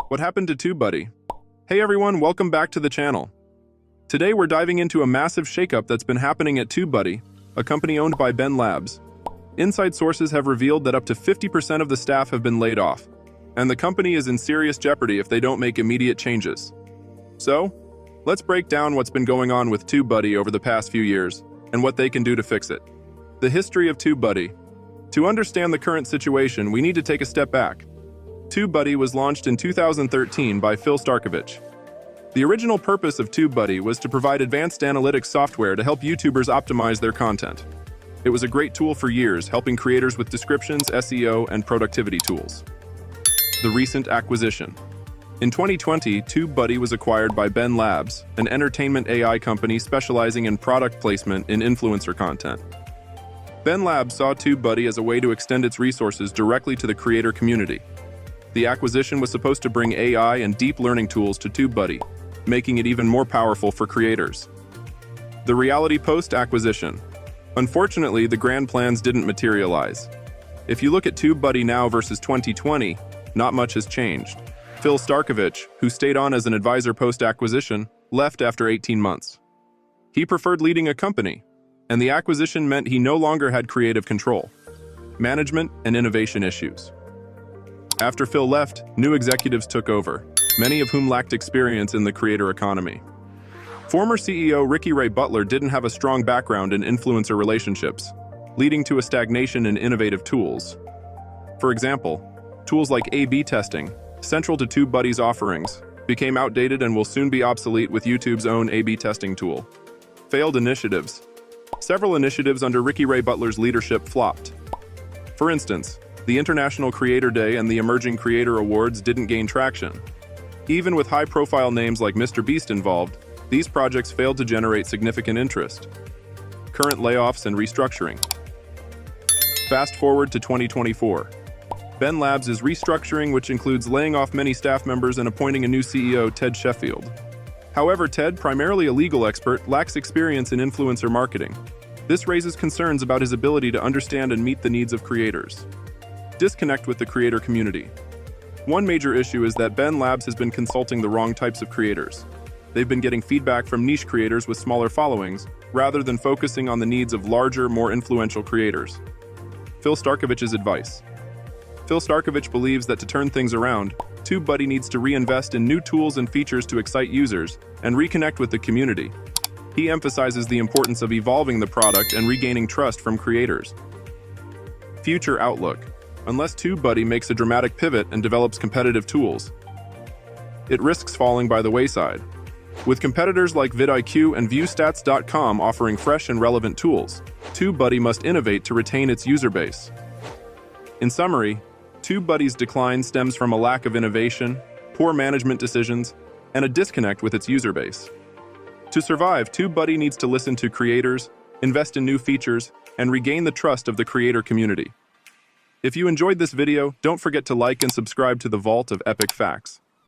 What happened to TubeBuddy? Hey everyone, welcome back to the channel. Today we're diving into a massive shakeup that's been happening at TubeBuddy, a company owned by Ben Labs. Inside sources have revealed that up to 50% of the staff have been laid off, and the company is in serious jeopardy if they don't make immediate changes. So, let's break down what's been going on with TubeBuddy over the past few years, and what they can do to fix it. The history of TubeBuddy. To understand the current situation, we need to take a step back. TubeBuddy was launched in 2013 by Phil Starkovich. The original purpose of TubeBuddy was to provide advanced analytics software to help YouTubers optimize their content. It was a great tool for years, helping creators with descriptions, SEO, and productivity tools. The recent acquisition. In 2020, TubeBuddy was acquired by Ben Labs, an entertainment AI company specializing in product placement in influencer content. Ben Labs saw TubeBuddy as a way to extend its resources directly to the creator community. The acquisition was supposed to bring AI and deep learning tools to TubeBuddy, making it even more powerful for creators. The reality post-acquisition. Unfortunately, the grand plans didn't materialize. If you look at TubeBuddy now versus 2020, not much has changed. Phil Starkovich, who stayed on as an advisor post-acquisition, left after 18 months. He preferred leading a company, and the acquisition meant he no longer had creative control, management, and innovation issues. After Phil left, new executives took over, many of whom lacked experience in the creator economy. Former CEO Ricky Ray Butler didn't have a strong background in influencer relationships, leading to a stagnation in innovative tools. For example, tools like A/B testing, central to TubeBuddy's offerings, became outdated and will soon be obsolete with YouTube's own A/B testing tool. Failed initiatives. Several initiatives under Ricky Ray Butler's leadership flopped. For instance, the International Creator Day and the Emerging Creator Awards didn't gain traction. Even with high-profile names like Mr. Beast involved, these projects failed to generate significant interest. Current layoffs and restructuring. Fast forward to 2024. Ben Labs is restructuring, which includes laying off many staff members and appointing a new CEO, Ted Sheffield. However, Ted, primarily a legal expert, lacks experience in influencer marketing. This raises concerns about his ability to understand and meet the needs of creators. Disconnect with the creator community. One major issue is that Ben Labs has been consulting the wrong types of creators. They've been getting feedback from niche creators with smaller followings, rather than focusing on the needs of larger, more influential creators. Phil Starkovich's advice. Phil Starkovich believes that to turn things around, TubeBuddy needs to reinvest in new tools and features to excite users and reconnect with the community. He emphasizes the importance of evolving the product and regaining trust from creators. Future outlook. Unless TubeBuddy makes a dramatic pivot and develops competitive tools, it risks falling by the wayside. With competitors like vidIQ and ViewStats.com offering fresh and relevant tools, TubeBuddy must innovate to retain its user base. In summary, TubeBuddy's decline stems from a lack of innovation, poor management decisions, and a disconnect with its user base. To survive, TubeBuddy needs to listen to creators, invest in new features, and regain the trust of the creator community. If you enjoyed this video, don't forget to like and subscribe to the Vault of Epic Facts.